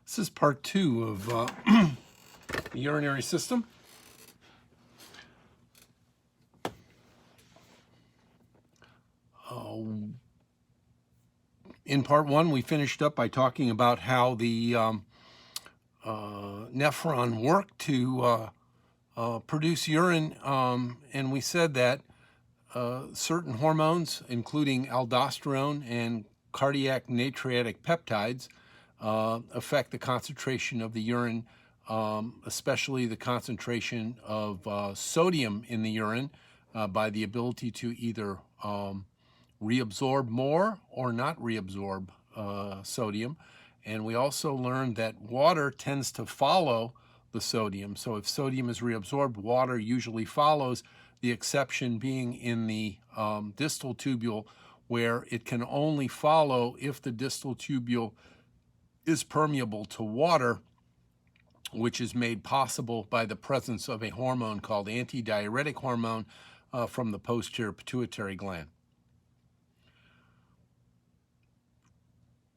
This is part 2 of the urinary system. In part 1, we finished up by talking about how the nephron work to produce urine, and we said that certain hormones, including aldosterone and cardiac natriuretic peptides, affect the concentration of the urine, especially the concentration of sodium in the urine by the ability to either reabsorb more or not reabsorb sodium. And we also learned that water tends to follow the sodium. So if sodium is reabsorbed, water usually follows, the exception being in the distal tubule, where it can only follow if the distal tubule is permeable to water, which is made possible by the presence of a hormone called antidiuretic hormone from the posterior pituitary gland.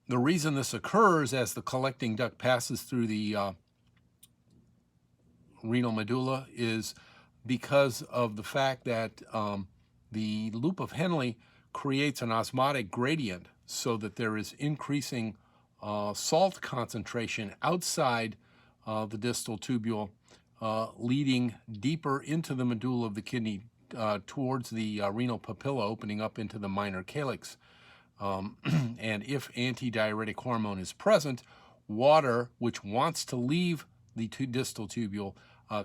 The reason this occurs as the collecting duct passes through the renal medulla is because of the fact that the loop of Henle creates an osmotic gradient so that there is increasing salt concentration outside the distal tubule, leading deeper into the medulla of the kidney towards the renal papilla, opening up into the minor calyx. And if antidiuretic hormone is present, water, which wants to leave the distal tubule,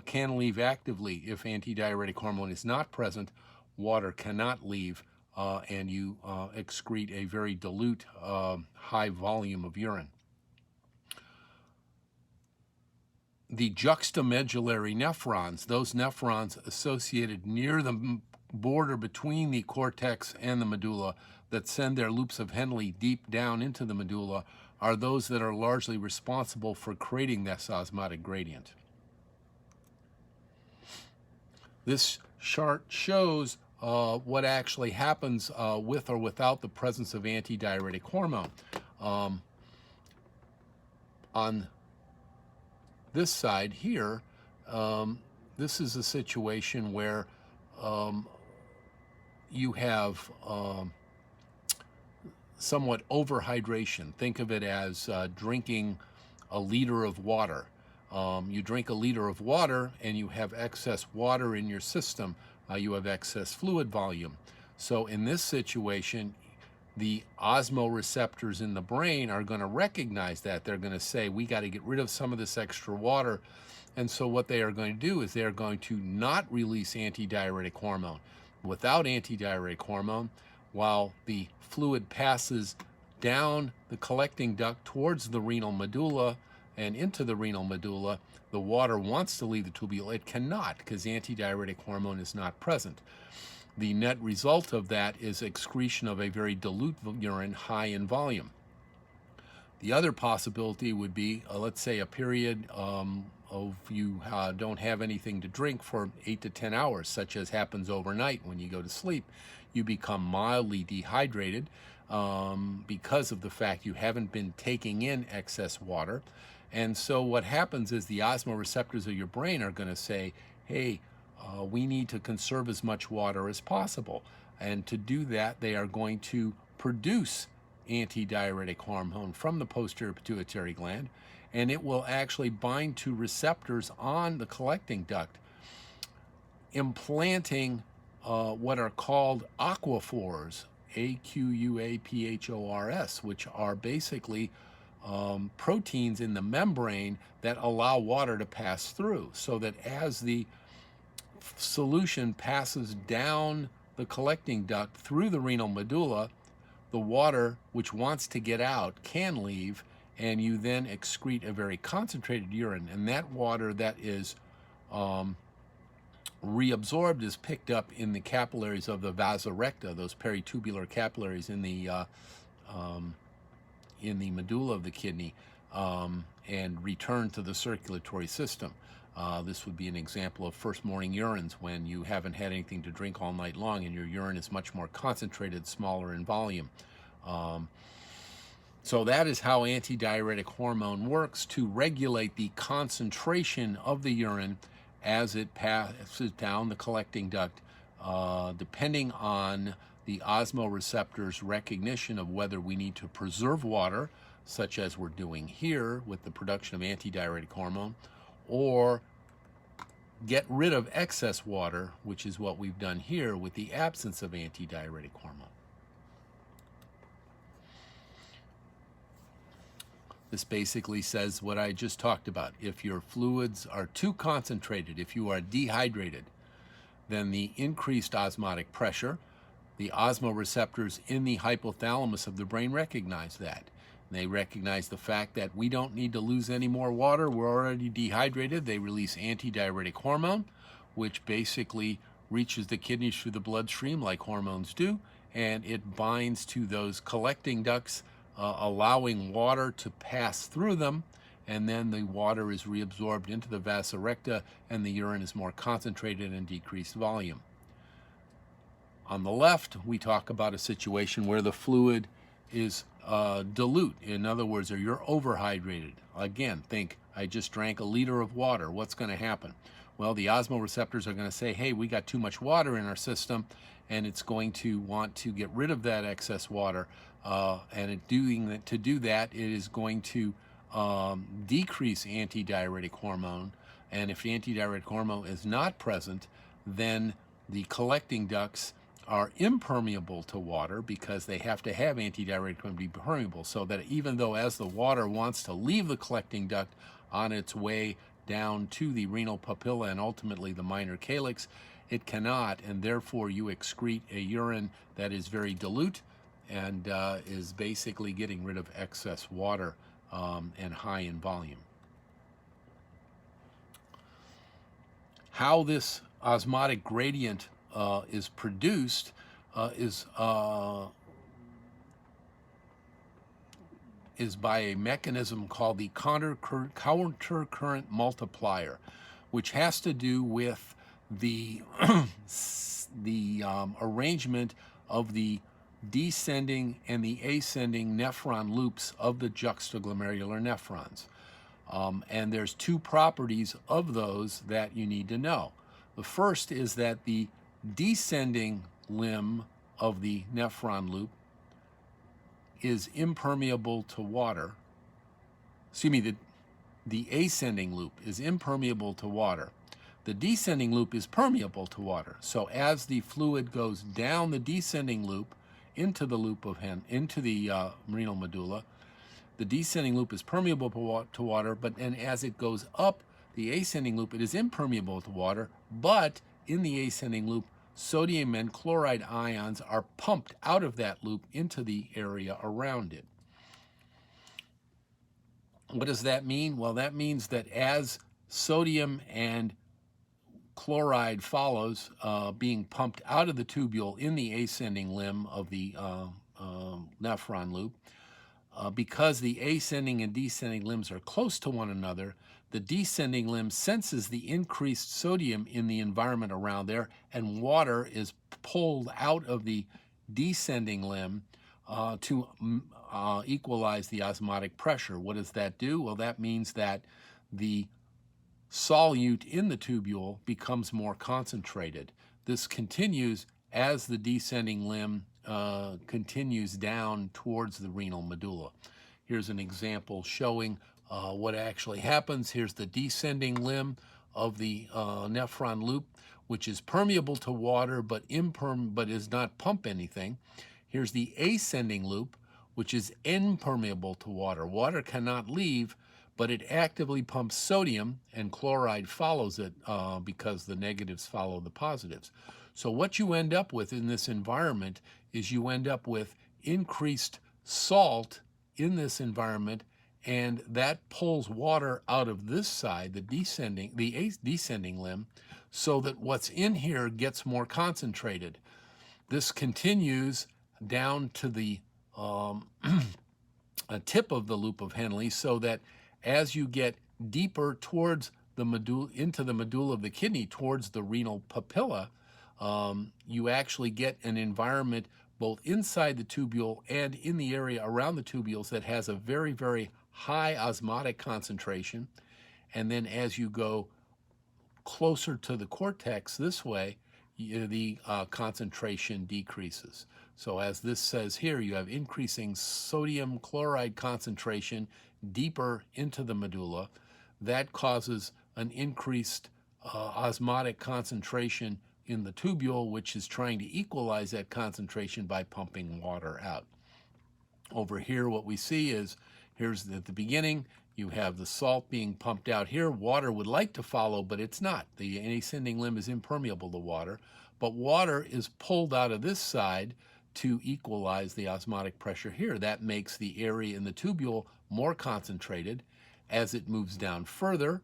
can leave actively. If antidiuretic hormone is not present, water cannot leave, and you excrete a very dilute, high volume of urine. The juxtamedullary nephrons, those nephrons associated near the border between the cortex and the medulla that send their loops of Henle deep down into the medulla, are those that are largely responsible for creating this osmotic gradient. This chart shows what actually happens with or without the presence of antidiuretic hormone. On this side here, this is a situation where you have somewhat overhydration. Think of it as drinking a liter of water. You drink a liter of water and you have excess water in your system. You have excess fluid volume. So in this situation, the osmoreceptors in the brain are going to recognize that. They're going to say, we got to get rid of some of this extra water. And so what they are going to do is they're going to not release antidiuretic hormone. Without antidiuretic hormone, while the fluid passes down the collecting duct towards the renal medulla and into the renal medulla, the water wants to leave the tubule. It cannot, because antidiuretic hormone is not present. The net result of that is excretion of a very dilute urine, high in volume. The other possibility would be, let's say, a period of you don't have anything to drink for 8 to 10 hours, such as happens overnight when you go to sleep. You become mildly dehydrated because of the fact you haven't been taking in excess water. And so what happens is the osmoreceptors of your brain are going to say, hey, we need to conserve as much water as possible. And to do that, they are going to produce antidiuretic hormone from the posterior pituitary gland, and it will actually bind to receptors on the collecting duct, implanting what are called aquaphors, AQUAPHORS, which are basically proteins in the membrane that allow water to pass through, so that as the solution passes down the collecting duct through the renal medulla, the water which wants to get out can leave, and you then excrete a very concentrated urine. And that water that is reabsorbed is picked up in the capillaries of the vasa recta, those peritubular capillaries in the medulla of the kidney, and returned to the circulatory system. This would be an example of first morning urines when you haven't had anything to drink all night long and your urine is much more concentrated, smaller in volume. So that is how antidiuretic hormone works, to regulate the concentration of the urine as it passes down the collecting duct, depending on the osmoreceptor's recognition of whether we need to preserve water, such as we're doing here with the production of antidiuretic hormone, or get rid of excess water, which is what we've done here with the absence of antidiuretic hormone. This basically says what I just talked about. If your fluids are too concentrated, if you are dehydrated, then the increased osmotic pressure, the osmoreceptors in the hypothalamus of the brain recognize that. They recognize the fact that we don't need to lose any more water. We're already dehydrated. They release antidiuretic hormone, which basically reaches the kidneys through the bloodstream like hormones do, and it binds to those collecting ducts, allowing water to pass through them, and then the water is reabsorbed into the vasa recta, and the urine is more concentrated and decreased volume. On the left, we talk about a situation where the fluid is dilute. In other words, or you're overhydrated. Again, think, I just drank a liter of water. What's going to happen? Well, the osmoreceptors are going to say, hey, we got too much water in our system, and it's going to want to get rid of that excess water. And to do that, it is going to decrease antidiuretic hormone. And if the antidiuretic hormone is not present, then the collecting ducts are impermeable to water, because they have to have antidiuretic to be permeable, so that even though as the water wants to leave the collecting duct on its way down to the renal papilla and ultimately the minor calyx, it cannot, and therefore you excrete a urine that is very dilute and is basically getting rid of excess water and high in volume. How this osmotic gradient is produced is by a mechanism called the countercurrent multiplier, which has to do with the arrangement of the descending and the ascending nephron loops of the juxtaglomerular nephrons. And there's two properties of those that you need to know. The first is that the descending limb of the nephron loop is impermeable to water. Excuse me, the ascending loop is impermeable to water. The descending loop is permeable to water. So as the fluid goes down the descending loop into the loop of into the renal medulla, the descending loop is permeable to water, but then as it goes up the ascending loop, it is impermeable to water, but in the ascending loop, sodium and chloride ions are pumped out of that loop into the area around it. What does that mean? Well, that means that as sodium and chloride follows, being pumped out of the tubule in the ascending limb of the nephron loop, because the ascending and descending limbs are close to one another, the descending limb senses the increased sodium in the environment around there, and water is pulled out of the descending limb to equalize the osmotic pressure. What does that do? Well, that means that the solute in the tubule becomes more concentrated. This continues as the descending limb continues down towards the renal medulla. Here's an example showing what actually happens. Here's the descending limb of the nephron loop, which is permeable to water but does not pump anything. Here's the ascending loop, which is impermeable to water. Water cannot leave, but it actively pumps sodium, and chloride follows it because the negatives follow the positives. So what you end up with in this environment is you end up with increased salt in this environment, and that pulls water out of this side, the descending limb, so that what's in here gets more concentrated. This continues down to the tip of the loop of Henle, so that as you get deeper towards the medulla, into the medulla of the kidney, towards the renal papilla, you actually get an environment both inside the tubule and in the area around the tubules that has a very, very high osmotic concentration. And then as you go closer to the cortex this way, the concentration decreases. So as this says here, you have increasing sodium chloride concentration deeper into the medulla. That causes an increased osmotic concentration in the tubule, which is trying to equalize that concentration by pumping water out. Over here, what we see is, here's at the beginning, you have the salt being pumped out here. Water would like to follow, but it's not. The ascending limb is impermeable to water, but water is pulled out of this side to equalize the osmotic pressure here. That makes the area in the tubule more concentrated. As it moves down further,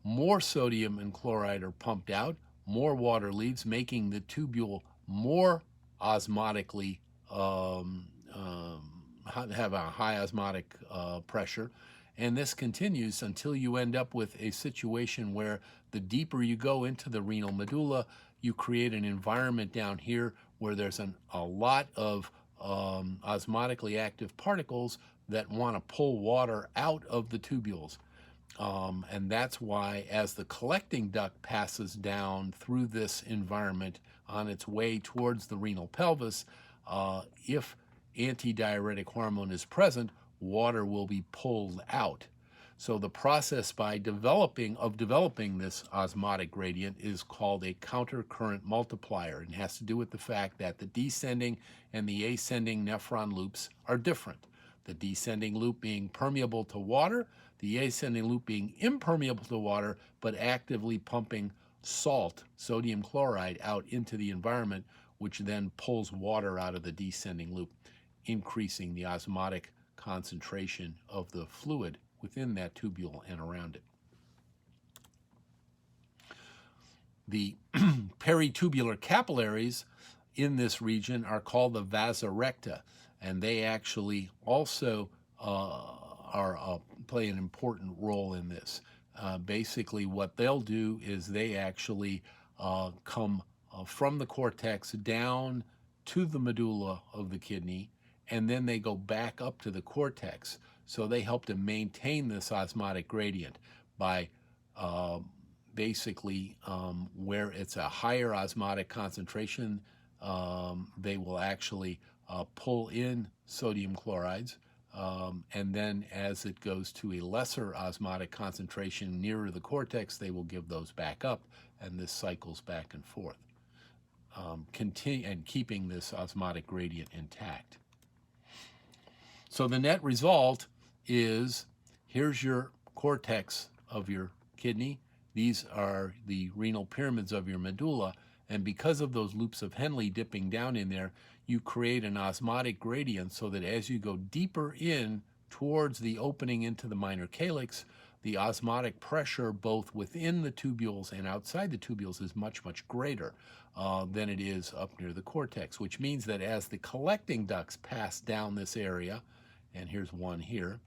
more sodium and chloride are pumped out, more water leaves, making the tubule more osmotically have a high osmotic pressure. And this continues until you end up with a situation where the deeper you go into the renal medulla, you create an environment down here where there's a lot of osmotically active particles that want to pull water out of the tubules. And that's why as the collecting duct passes down through this environment on its way towards the renal pelvis, if antidiuretic hormone is present, water will be pulled out. So the process by developing this osmotic gradient is called a countercurrent multiplier, and has to do with the fact that the descending and the ascending nephron loops are different. The descending loop being permeable to water, the ascending loop being impermeable to water, but actively pumping salt, sodium chloride, out into the environment, which then pulls water out of the descending loop, increasing the osmotic concentration of the fluid within that tubule and around it. The peritubular capillaries in this region are called the vasa recta, and they actually also play an important role in this. Basically, what they'll do is they actually come from the cortex down to the medulla of the kidney, and then they go back up to the cortex. So they help to maintain this osmotic gradient by basically where it's a higher osmotic concentration, they will actually pull in sodium chlorides, and then as it goes to a lesser osmotic concentration nearer the cortex, they will give those back up, and this cycles back and forth, keeping this osmotic gradient intact. So the net result is, here's your cortex of your kidney. These are the renal pyramids of your medulla. And because of those loops of Henle dipping down in there, you create an osmotic gradient so that as you go deeper in towards the opening into the minor calyx, the osmotic pressure both within the tubules and outside the tubules is much, much greater than it is up near the cortex, which means that as the collecting ducts pass down this area, and here's one here,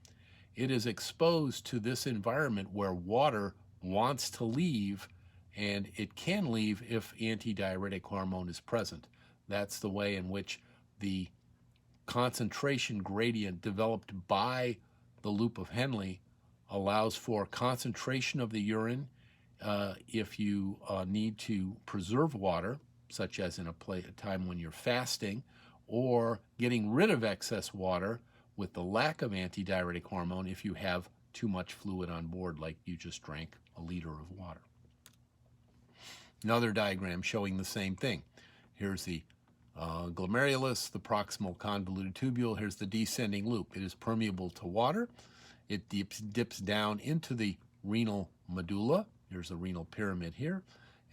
it is exposed to this environment where water wants to leave, and it can leave if antidiuretic hormone is present. That's the way in which the concentration gradient developed by the loop of Henle allows for concentration of the urine if you need to preserve water, such as in a time when you're fasting, or getting rid of excess water with the lack of antidiuretic hormone if you have too much fluid on board, like you just drank a liter of water. Another diagram showing the same thing. Here's the glomerulus, the proximal convoluted tubule. Here's the descending loop. It is permeable to water. It dips down into the renal medulla. There's the renal pyramid here.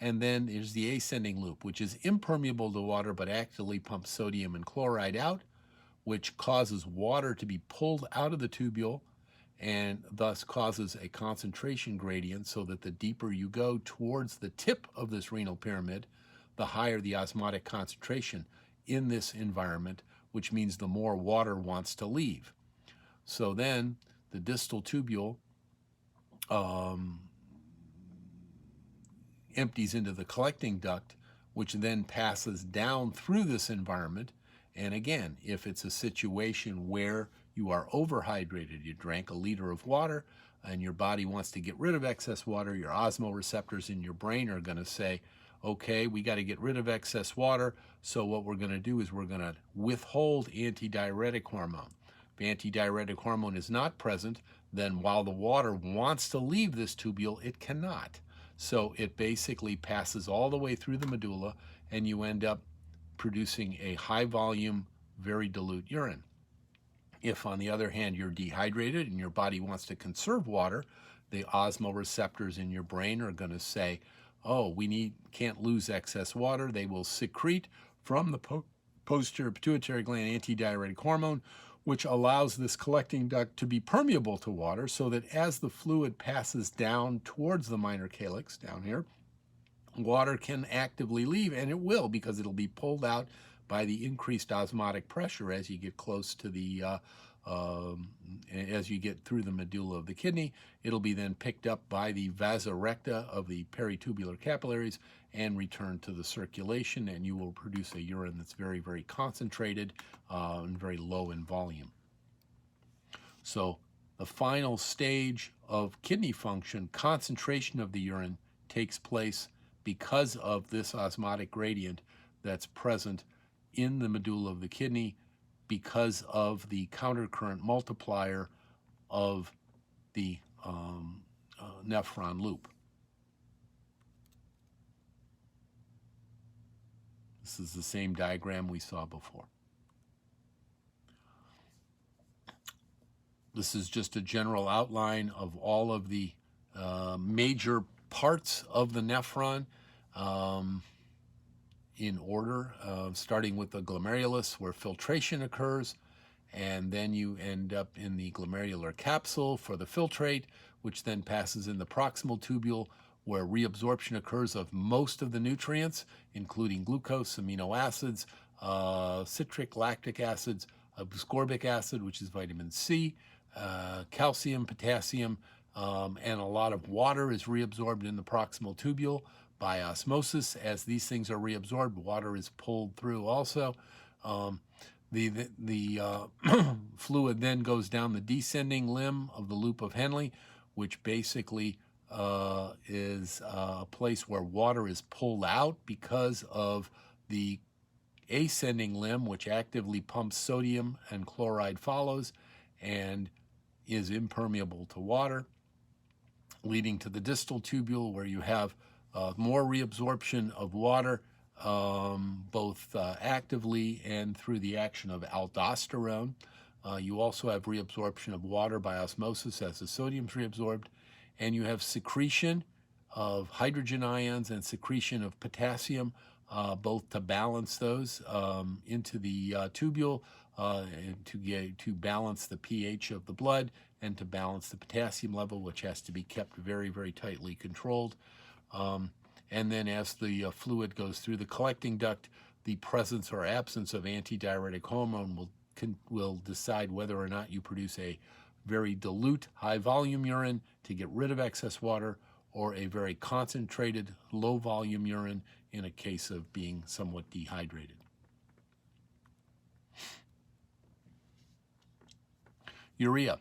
And then there's the ascending loop, which is impermeable to water but actively pumps sodium and chloride out, which causes water to be pulled out of the tubule and thus causes a concentration gradient, so that the deeper you go towards the tip of this renal pyramid, the higher the osmotic concentration in this environment, which means the more water wants to leave. So then the distal tubule empties into the collecting duct, which then passes down through this environment And again, if it's a situation where you are overhydrated, you drank a liter of water and your body wants to get rid of excess water, your osmoreceptors in your brain are going to say, okay, we got to get rid of excess water. So what we're going to do is we're going to withhold antidiuretic hormone. If antidiuretic hormone is not present, then while the water wants to leave this tubule, it cannot. So it basically passes all the way through the medulla, and you end up producing a high volume, very dilute urine. If, on the other hand, you're dehydrated and your body wants to conserve water, the osmoreceptors in your brain are going to say, oh, can't lose excess water. They will secrete from the posterior pituitary gland antidiuretic hormone, which allows this collecting duct to be permeable to water, so that as the fluid passes down towards the minor calyx, down here, water can actively leave, and it will, because it'll be pulled out by the increased osmotic pressure as you get close to the as you get through the medulla of the kidney. It'll be then picked up by the vasa recta of the peritubular capillaries and returned to the circulation, and you will produce a urine that's very, very concentrated and very low in volume. So the final stage of kidney function, concentration of the urine, takes place because of this osmotic gradient that's present in the medulla of the kidney, because of the countercurrent multiplier of the nephron loop. This is the same diagram we saw before. This is just a general outline of all of the major parts of the nephron in order, starting with the glomerulus, where filtration occurs, and then you end up in the glomerular capsule for the filtrate, which then passes in the proximal tubule, where reabsorption occurs of most of the nutrients, including glucose, amino acids, citric, lactic acids, ascorbic acid, which is vitamin C, calcium, potassium, and a lot of water is reabsorbed in the proximal tubule by osmosis. As these things are reabsorbed, water is pulled through also. The fluid then goes down the descending limb of the loop of Henle, which basically is a place where water is pulled out because of the ascending limb, which actively pumps sodium and chloride follows and is impermeable to water, leading to the distal tubule, where you have more reabsorption of water, both actively and through the action of aldosterone. You also have reabsorption of water by osmosis as the sodium is reabsorbed, and you have secretion of hydrogen ions and secretion of potassium, both to balance those into the tubule, and to balance the pH of the blood, and to balance the potassium level, which has to be kept very, very tightly controlled. And then as the fluid goes through the collecting duct, the presence or absence of antidiuretic hormone will decide whether or not you produce a very dilute, high-volume urine to get rid of excess water, or a very concentrated, low-volume urine in a case of being somewhat dehydrated. Urea.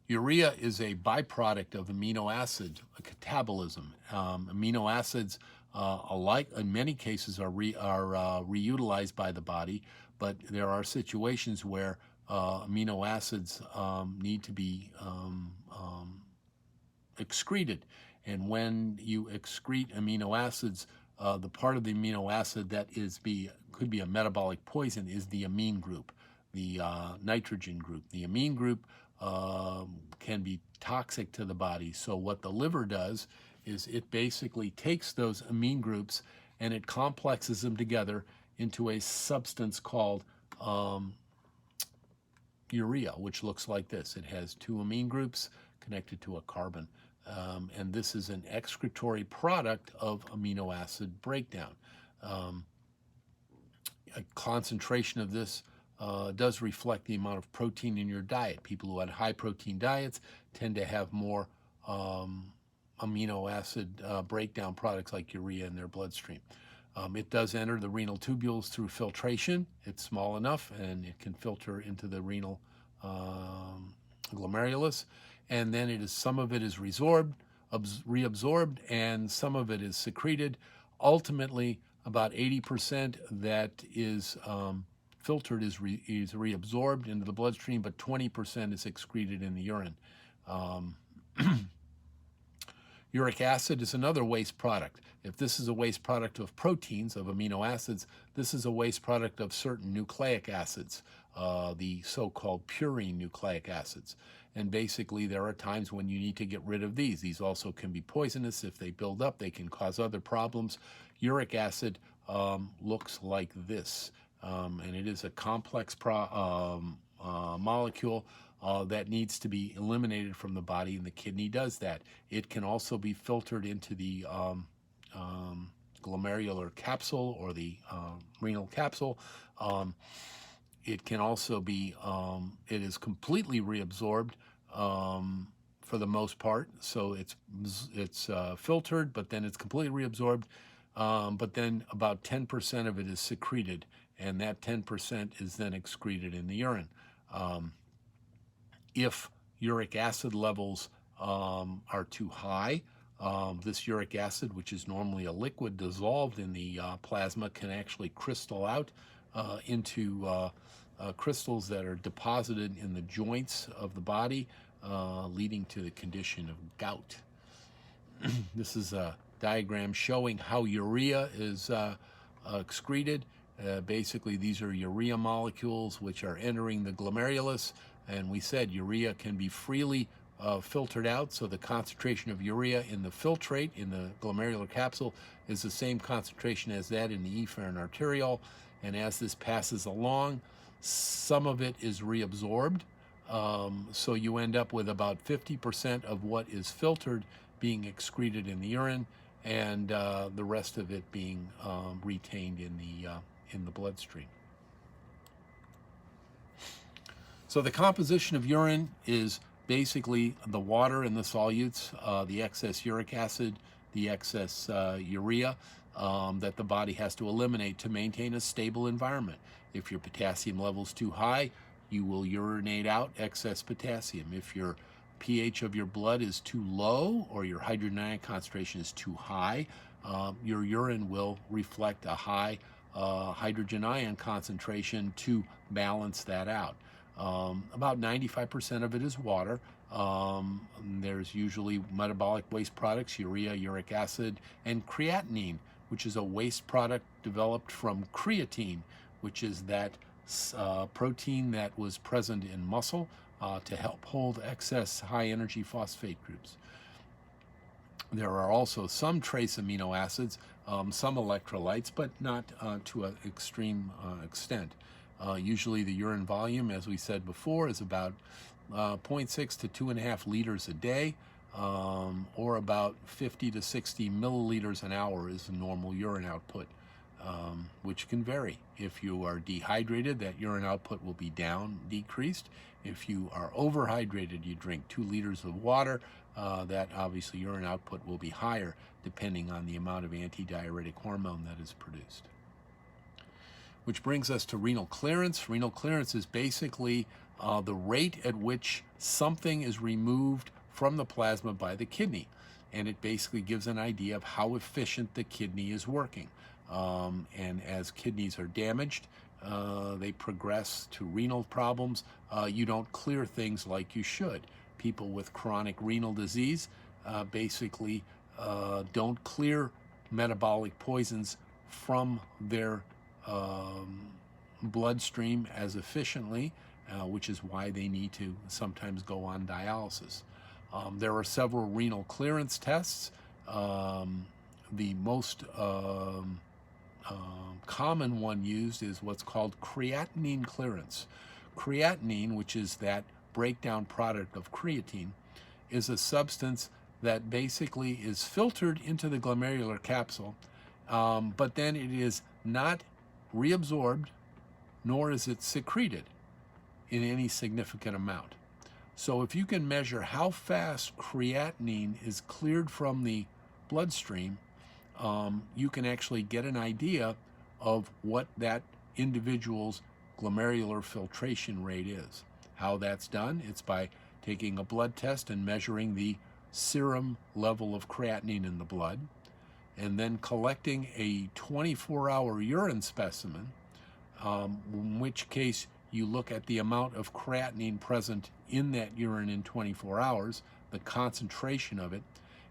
Urea is a byproduct of amino acid catabolism. Amino acids, alike in many cases, are reutilized by the body, but there are situations where amino acids need to be excreted. And when you excrete amino acids, the part of the amino acid that could be a metabolic poison is the amine group, the nitrogen group. The amine group can be toxic to the body. So what the liver does is it basically takes those amine groups and it complexes them together into a substance called urea, which looks like this. It has two amine groups connected to a carbon. And this is an excretory product of amino acid breakdown. A concentration of this does reflect the amount of protein in your diet. People who had high protein diets tend to have more amino acid breakdown products like urea in their bloodstream. It does enter the renal tubules through filtration. It's small enough and it can filter into the renal glomerulus. And then some of it is reabsorbed, and some of it is secreted. Ultimately, about 80% that is filtered is reabsorbed into the bloodstream, but 20% is excreted in the urine. Uric acid is another waste product. If this is a waste product of proteins, of amino acids, this is a waste product of certain nucleic acids, the so-called purine nucleic acids. And basically, there are times when you need to get rid of these. These also can be poisonous. If they build up, they can cause other problems. Uric acid looks like this, and it is a complex molecule that needs to be eliminated from the body, and the kidney does that. It can also be filtered into the glomerular capsule or the renal capsule. It can also be, it is completely reabsorbed for the most part. So it's filtered, but then it's completely reabsorbed. But then about 10% of it is secreted, and that 10% is then excreted in the urine. If uric acid levels are too high, this uric acid, which is normally a liquid dissolved in the plasma, can actually crystal out into crystals that are deposited in the joints of the body, leading to the condition of gout. This is a diagram showing how urea is excreted. Basically, these are urea molecules which are entering the glomerulus, and we said urea can be freely filtered out, so the concentration of urea in the filtrate in the glomerular capsule is the same concentration as that in the efferent arteriole, and as this passes along, some of it is reabsorbed, so you end up with about 50% of what is filtered being excreted in the urine, and the rest of it being retained in the bloodstream. So the composition of urine is basically the water and the solutes, the excess uric acid, the excess urea that the body has to eliminate to maintain a stable environment. If your potassium level is too high, you will urinate out excess potassium. If your pH of your blood is too low or your hydrogen ion concentration is too high, your urine will reflect a high hydrogen ion concentration to balance that out. About 95% of it is water. There's usually metabolic waste products, urea, uric acid, and creatinine, which is a waste product developed from creatine, which is that protein that was present in muscle to help hold excess high-energy phosphate groups. There are also some trace amino acids, some electrolytes, but not to an extreme extent. Usually the urine volume, as we said before, is about 0.6 to 2.5 liters a day, or about 50 to 60 milliliters an hour is the normal urine output, which can vary. If you are dehydrated, that urine output will be decreased. If you are overhydrated, you drink 2 liters of water, that obviously urine output will be higher depending on the amount of antidiuretic hormone that is produced. Which brings us to renal clearance. Renal clearance is basically the rate at which something is removed from the plasma by the kidney. And it basically gives an idea of how efficient the kidney is working. And as kidneys are damaged, they progress to renal problems. You don't clear things like you should. People with chronic renal disease basically don't clear metabolic poisons from their bloodstream as efficiently, which is why they need to sometimes go on dialysis. There are several renal clearance tests. The most common one used is what's called creatinine clearance. Creatinine, which is that breakdown product of creatine, is a substance that basically is filtered into the glomerular capsule, but then it is not reabsorbed, nor is it secreted in any significant amount. So if you can measure how fast creatinine is cleared from the bloodstream, you can actually get an idea of what that individual's glomerular filtration rate is. How that's done? It's by taking a blood test and measuring the serum level of creatinine in the blood, and then collecting a 24-hour urine specimen, in which case you look at the amount of creatinine present in that urine in 24 hours, the concentration of it,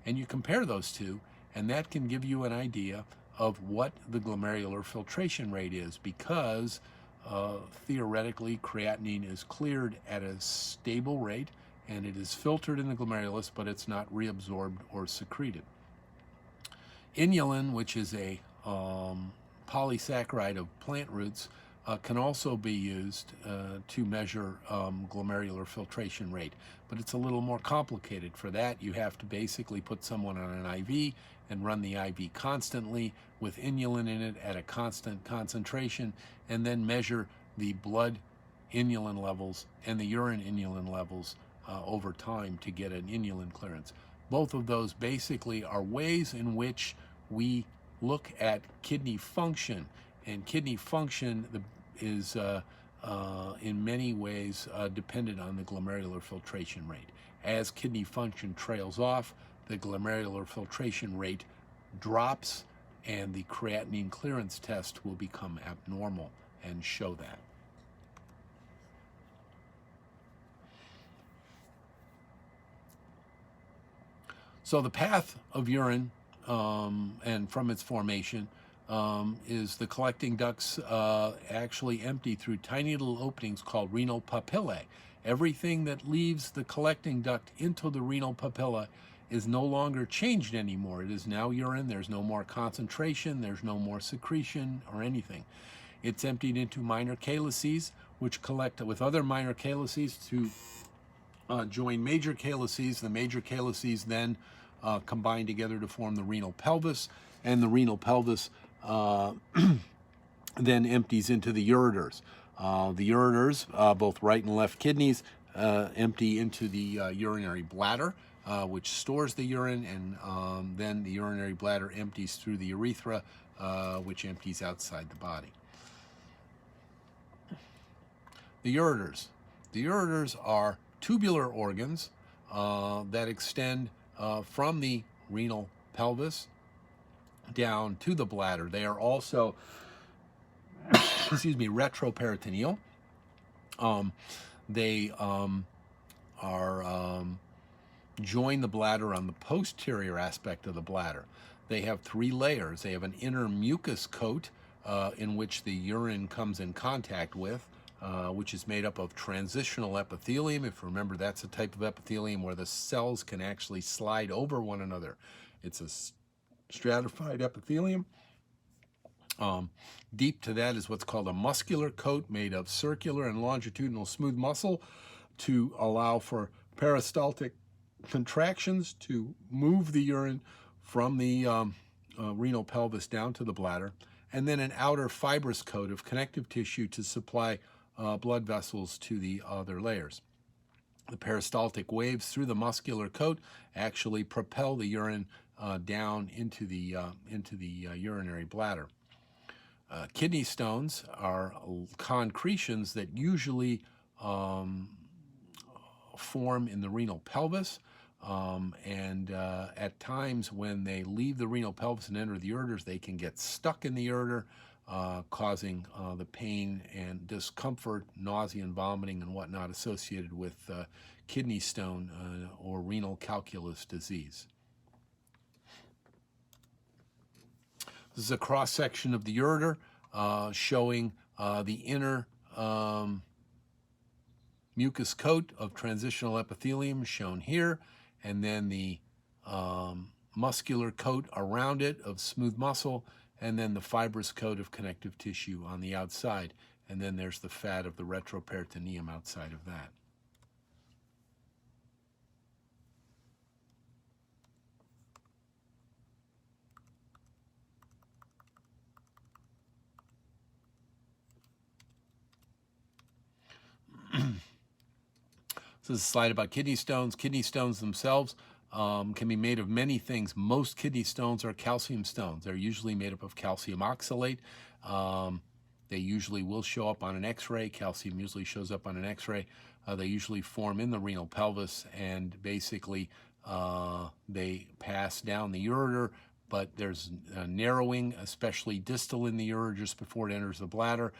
and you compare those two, and that can give you an idea of what the glomerular filtration rate is, because theoretically creatinine is cleared at a stable rate and it is filtered in the glomerulus, but it's not reabsorbed or secreted. Inulin, which is a polysaccharide of plant roots, can also be used to measure glomerular filtration rate, but it's a little more complicated. For that, you have to basically put someone on an IV and run the IV constantly with inulin in it at a constant concentration, and then measure the blood inulin levels and the urine inulin levels over time to get an inulin clearance. Both of those basically are ways in which we look at kidney function, and kidney function is in many ways dependent on the glomerular filtration rate. As kidney function trails off, the glomerular filtration rate drops, and the creatinine clearance test will become abnormal and show that. So the path of urine and from its formation is the collecting ducts actually empty through tiny little openings called renal papillae. Everything that leaves the collecting duct into the renal papilla is no longer changed anymore. It is now urine. There's no more concentration. There's no more secretion or anything. It's emptied into minor calyces, which collect with other minor calyces to join major calyces. The major calyces then combine together to form the renal pelvis, and the renal pelvis then empties into the ureters. The ureters, both right and left kidneys, empty into the urinary bladder, which stores the urine, and then the urinary bladder empties through the urethra, which empties outside the body. The ureters. The ureters are tubular organs that extend from the renal pelvis down to the bladder. They are also, retroperitoneal. They join the bladder on the posterior aspect of the bladder. They have 3 layers. They have an inner mucus coat in which the urine comes in contact with, which is made up of transitional epithelium. If you remember, that's a type of epithelium where the cells can actually slide over one another. It's a stratified epithelium. Deep to that is what's called a muscular coat made of circular and longitudinal smooth muscle to allow for peristaltic contractions to move the urine from the renal pelvis down to the bladder, and then an outer fibrous coat of connective tissue to supply blood vessels to the other layers. The peristaltic waves through the muscular coat actually propel the urine down into the urinary bladder. Kidney stones are concretions that usually form in the renal pelvis, and at times when they leave the renal pelvis and enter the ureters, they can get stuck in the ureter, causing the pain and discomfort, nausea and vomiting and whatnot associated with kidney stone or renal calculus disease. This is a cross-section of the ureter showing the inner mucus coat of transitional epithelium shown here, and then the muscular coat around it of smooth muscle, and then the fibrous coat of connective tissue on the outside, and then there's the fat of the retroperitoneum outside of that. This is a slide about kidney stones. Kidney stones themselves can be made of many things. Most kidney stones are calcium stones. They're usually made up of calcium oxalate. They usually will show up on an x-ray. Calcium usually shows up on an x-ray. They usually form in the renal pelvis, and basically they pass down the ureter, but there's a narrowing, especially distal in the ureter just before it enters the bladder,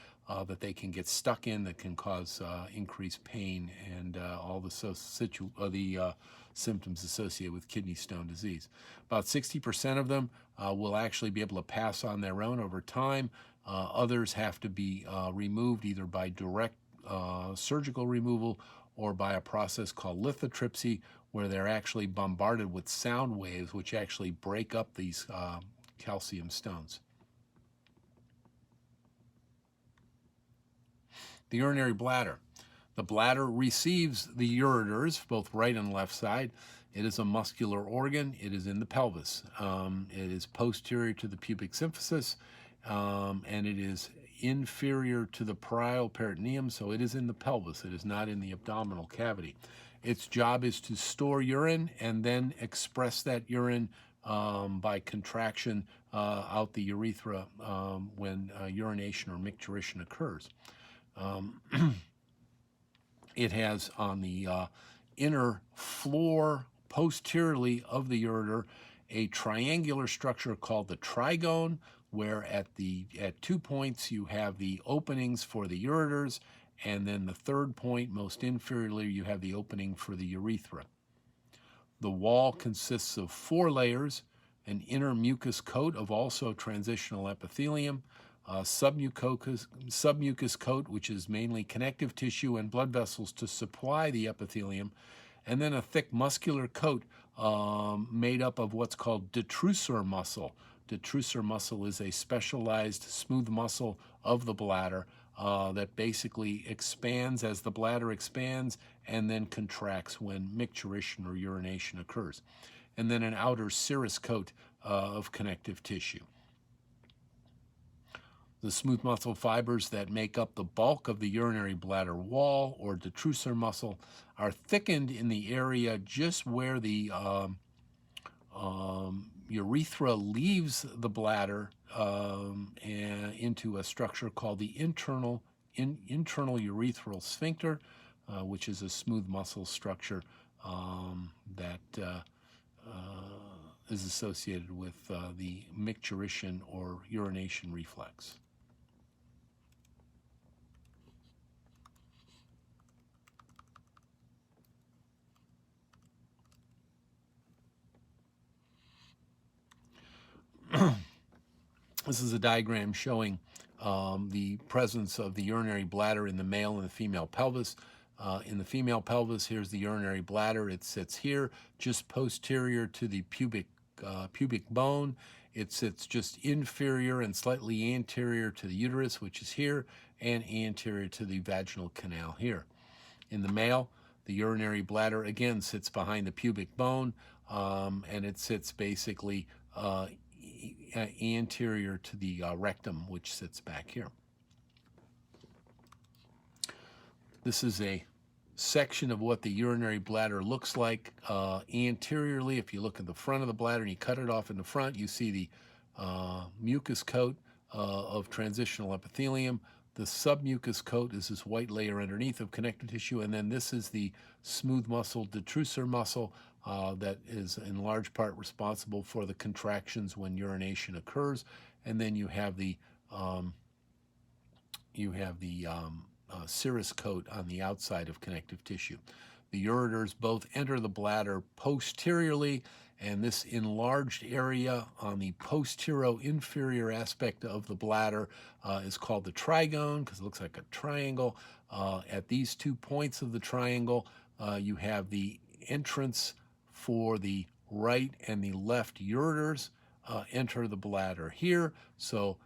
that they can get stuck in, that can cause increased pain and all the symptoms associated with kidney stone disease. About 60% of them will actually be able to pass on their own over time. Others have to be removed either by direct surgical removal or by a process called lithotripsy, where they're actually bombarded with sound waves which actually break up these calcium stones. The urinary bladder. The bladder receives the ureters, both right and left side. It is a muscular organ. It is in the pelvis. It is posterior to the pubic symphysis, and it is inferior to the parietal peritoneum, so it is in the pelvis. It is not in the abdominal cavity. Its job is to store urine and then express that urine by contraction out the urethra when urination or micturition occurs. It has on the inner floor posteriorly of the ureter a triangular structure called the trigone, where at 2 points you have the openings for the ureters, and then the third point, most inferiorly, you have the opening for the urethra. The wall consists of 4 layers: an inner mucus coat of also transitional epithelium, submucous coat, which is mainly connective tissue and blood vessels to supply the epithelium, and then a thick muscular coat made up of what's called detrusor muscle. Detrusor muscle is a specialized smooth muscle of the bladder that basically expands as the bladder expands and then contracts when micturition or urination occurs. And then an outer serous coat of connective tissue. The smooth muscle fibers that make up the bulk of the urinary bladder wall or detrusor muscle are thickened in the area just where the urethra leaves the bladder and into a structure called the internal urethral sphincter, which is a smooth muscle structure that is associated with the micturition or urination reflex. This is a diagram showing the presence of the urinary bladder in the male and the female pelvis. In the female pelvis, here's the urinary bladder. It sits here, just posterior to the pubic bone. It sits just inferior and slightly anterior to the uterus, which is here, and anterior to the vaginal canal here. In the male, the urinary bladder again sits behind the pubic bone, and it sits basically anterior to the rectum, which sits back here. This is a section of what the urinary bladder looks like anteriorly. If you look at the front of the bladder and you cut it off in the front, you see the mucus coat of transitional epithelium. The submucous coat is this white layer underneath of connective tissue, and then this is the smooth muscle, detrusor muscle, that is in large part responsible for the contractions when urination occurs. And then you have the serous coat on the outside of connective tissue. The ureters both enter the bladder posteriorly, and this enlarged area on the posterior-inferior aspect of the bladder is called the trigone, because it looks like a triangle. At these 2 points of the triangle, you have the entrance for the right and the left ureters enter the bladder here. So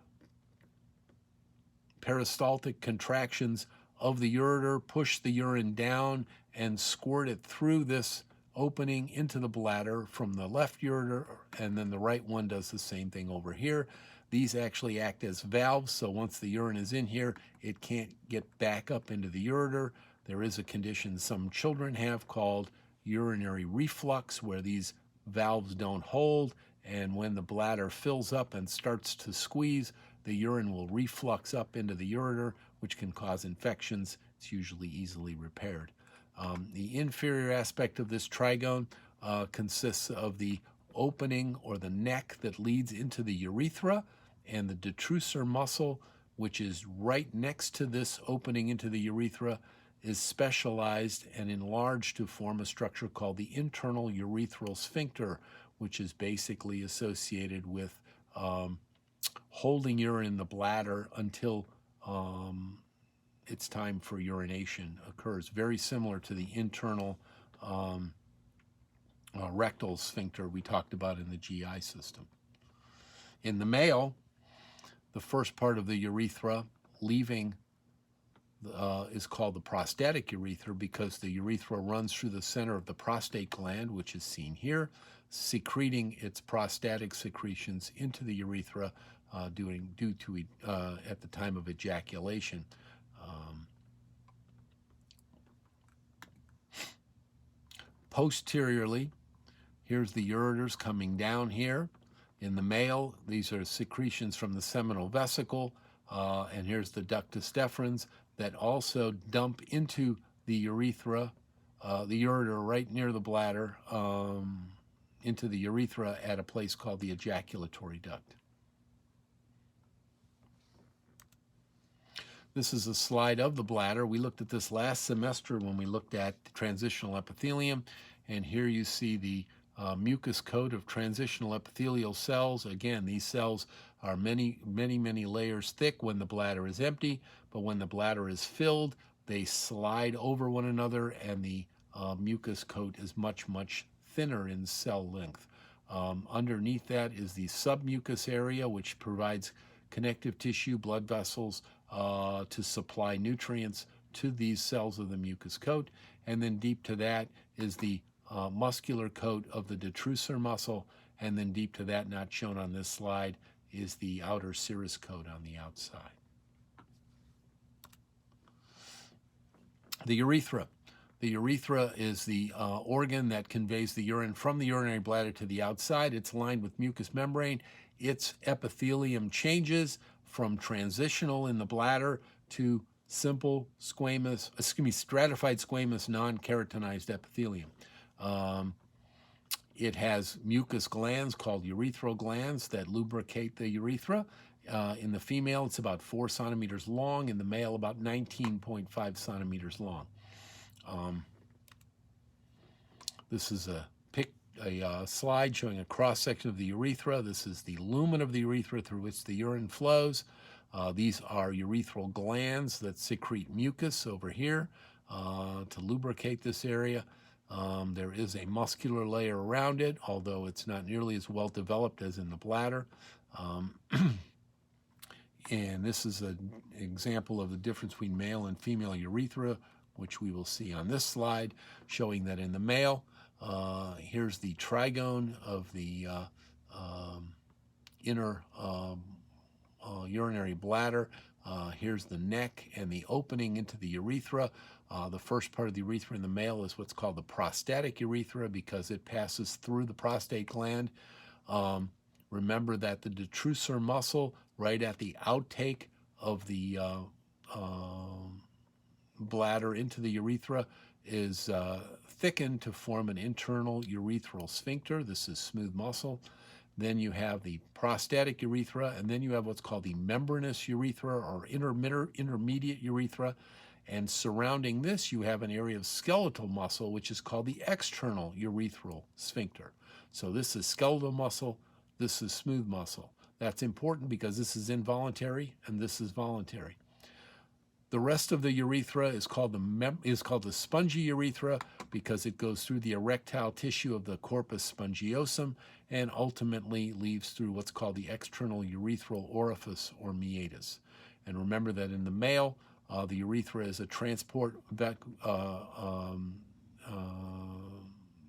peristaltic contractions of the ureter push the urine down and squirt it through this opening into the bladder from the left ureter, and then the right one does the same thing over here. These actually act as valves, so once the urine is in here, it can't get back up into the ureter. There is a condition some children have called urinary reflux, where these valves don't hold, and when the bladder fills up and starts to squeeze, the urine will reflux up into the ureter, which can cause infections. It's usually easily repaired. The inferior aspect of this trigone consists of the opening or the neck that leads into the urethra, and the detrusor muscle, which is right next to this opening into the urethra, is specialized and enlarged to form a structure called the internal urethral sphincter, which is basically associated with holding urine in the bladder until it's time for urination occurs. Very similar to the internal rectal sphincter we talked about in the GI system. In the male, the first part of the urethra leaving is called the prostatic urethra because the urethra runs through the center of the prostate gland, which is seen here, secreting its prostatic secretions into the urethra due to at the time of ejaculation. Posteriorly, here's the ureters coming down here. In the male, these are secretions from the seminal vesicle, and here's the ductus deferens that also dump into the urethra, the ureter right near the bladder, into the urethra at a place called the ejaculatory duct. This is a slide of the bladder. We looked at this last semester when we looked at the transitional epithelium, and here you see the mucus coat of transitional epithelial cells. Again, these cells are many layers thick when the bladder is empty, but when the bladder is filled, they slide over one another, and the mucus coat is much thinner in cell length. Underneath that is the submucous area, which provides connective tissue, blood vessels, to supply nutrients to these cells of the mucus coat. And then deep to that is the muscular coat of the detrusor muscle, and then deep to that, not shown on this slide, is the outer serous coat on the outside. The urethra. The urethra is the organ that conveys the urine from the urinary bladder to the outside. It's lined with mucous membrane. Its epithelium changes from transitional in the bladder to simple squamous, stratified squamous non-keratinized epithelium. It has mucus glands called urethral glands that lubricate the urethra. In the female, it's about 4 centimeters long. In the male, about 19.5 centimeters long. This is a slide showing a cross-section of the urethra. This is the lumen of the urethra through which the urine flows. These are urethral glands that secrete mucus over here to lubricate this area. There is a muscular layer around it, although it's not nearly as well developed as in the bladder. And this is an example of the difference between male and female urethra, which we will see on this slide, showing that in the male, here's the trigone of the inner urinary bladder. Here's the neck and the opening into the urethra. The first part of the urethra in the male is what's called the prostatic urethra because it passes through the prostate gland. Remember that the detrusor muscle right at the outtake of the bladder into the urethra is thickened to form an internal urethral sphincter. This is smooth muscle. Then you have the prostatic urethra, and then you have what's called the membranous urethra or intermediate urethra. And surrounding this, you have an area of skeletal muscle, which is called the external urethral sphincter. So this is skeletal muscle, this is smooth muscle. That's important because this is involuntary and this is voluntary. The rest of the urethra is called the spongy urethra because it goes through the erectile tissue of the corpus spongiosum and ultimately leaves through what's called the external urethral orifice or meatus. And remember that in the male, the urethra is a transport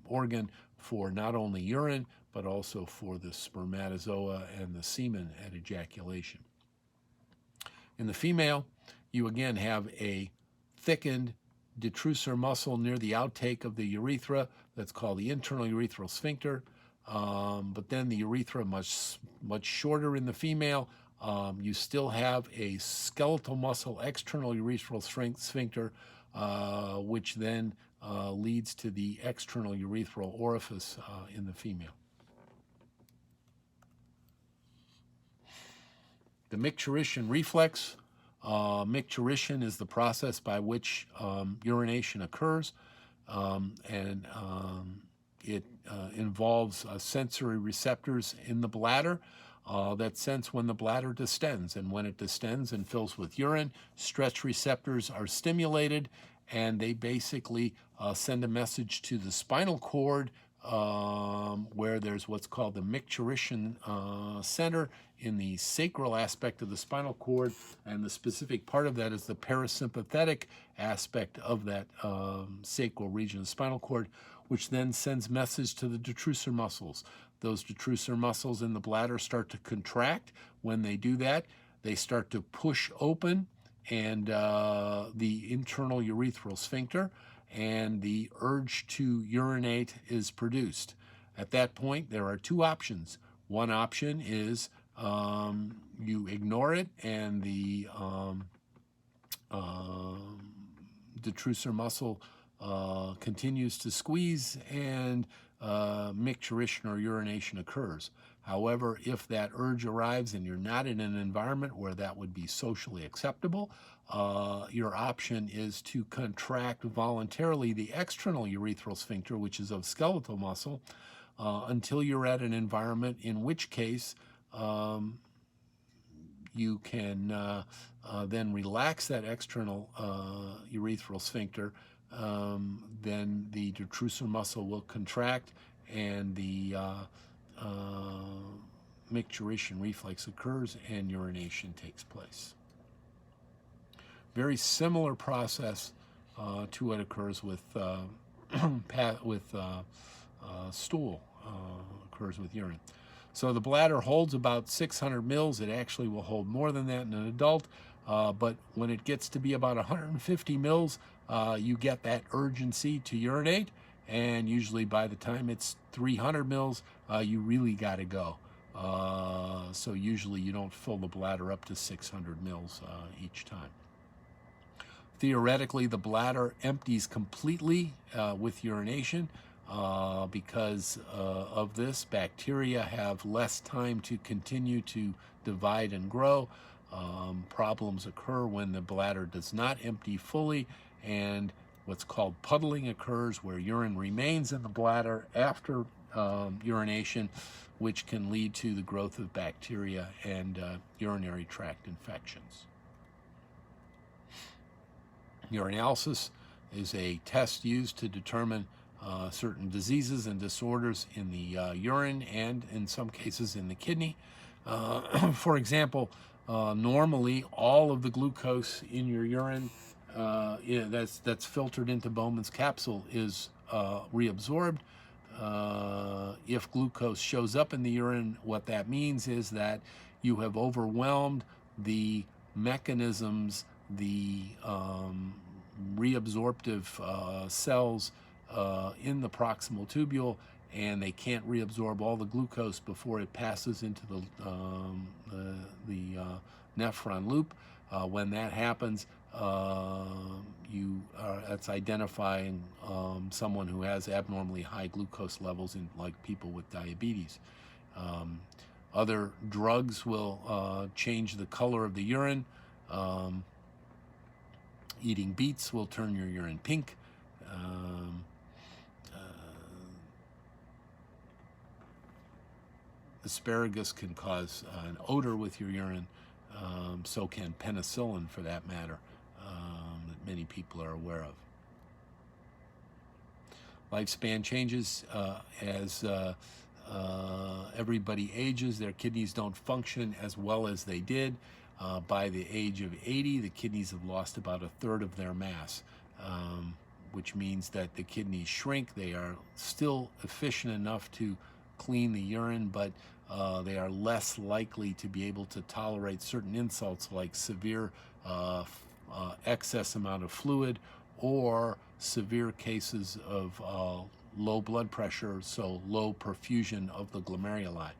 organ for not only urine, but also for the spermatozoa and the semen at ejaculation. In the female, you again have a thickened detrusor muscle near the outtake of the urethra that's called the internal urethral sphincter. but then the urethra much shorter in the female. You still have a skeletal muscle external urethral sphincter, which then leads to the external urethral orifice in the female. The micturition reflex. Micturition is the process by which urination occurs, and it involves sensory receptors in the bladder that sense when the bladder distends. And when it distends and fills with urine, stretch receptors are stimulated, and they basically send a message to the spinal cord where there's what's called the micturition center in the sacral aspect of the spinal cord, and the specific part of that is the parasympathetic aspect of that sacral region of the spinal cord, which then sends message to the detrusor muscles. Those detrusor muscles in the bladder start to contract. When they do that, they start to push open and the internal urethral sphincter, and the urge to urinate is produced. At that point, there are two options. One option is you ignore it, and the detrusor muscle continues to squeeze, and micturition or urination occurs. However, if that urge arrives and you're not in an environment where that would be socially acceptable, your option is to contract voluntarily the external urethral sphincter, which is of skeletal muscle, until you're at an environment, in which case you can then relax that external urethral sphincter. Then the detrusor muscle will contract, and the micturition reflex occurs, and urination takes place. Very similar process to what occurs with stool, occurs with urine. So the bladder holds about 600 mils. It actually will hold more than that in an adult, but when it gets to be about 150 mils, you get that urgency to urinate, and usually by the time it's 300 mils, you really got to go. So usually you don't fill the bladder up to 600 mils each time. Theoretically, the bladder empties completely with urination. Because of this, bacteria have less time to continue to divide and grow. Problems occur when the bladder does not empty fully, and what's called puddling occurs, where urine remains in the bladder after urination, which can lead to the growth of bacteria and urinary tract infections. Urinalysis is a test used to determine certain diseases and disorders in the urine, and in some cases in the kidney. For example, normally all of the glucose in your urine that's filtered into Bowman's capsule is reabsorbed. If glucose shows up in the urine, what that means is that you have overwhelmed the mechanisms, the reabsorptive cells in the proximal tubule, and they can't reabsorb all the glucose before it passes into the nephron loop. When that happens, that's identifying someone who has abnormally high glucose levels, in like people with diabetes. Other drugs will change the color of the urine. Eating beets will turn your urine pink. Asparagus can cause an odor with your urine. So can penicillin, for that matter, that many people are aware of. Lifespan changes as everybody ages. Their kidneys don't function as well as they did. By the age of 80, the kidneys have lost about a third of their mass, which means that the kidneys shrink. They are still efficient enough to clean the urine, but they are less likely to be able to tolerate certain insults like severe excess amount of fluid, or severe cases of low blood pressure, so low perfusion of the glomeruli.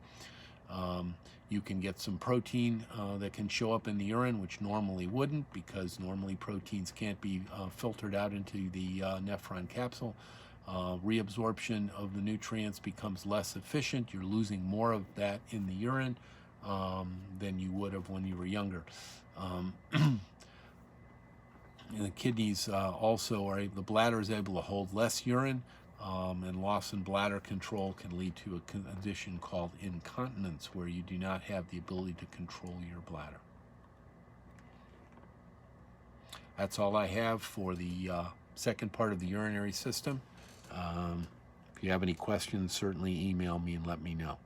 You can get some protein that can show up in the urine, which normally wouldn't, because normally proteins can't be filtered out into the nephron capsule. Reabsorption of the nutrients becomes less efficient. You're losing more of that in the urine than you would have when you were younger. The kidneys also are, the bladder is able to hold less urine, and loss in bladder control can lead to a condition called incontinence, where you do not have the ability to control your bladder. That's all I have for the second part of the urinary system. If you have any questions, certainly email me and let me know.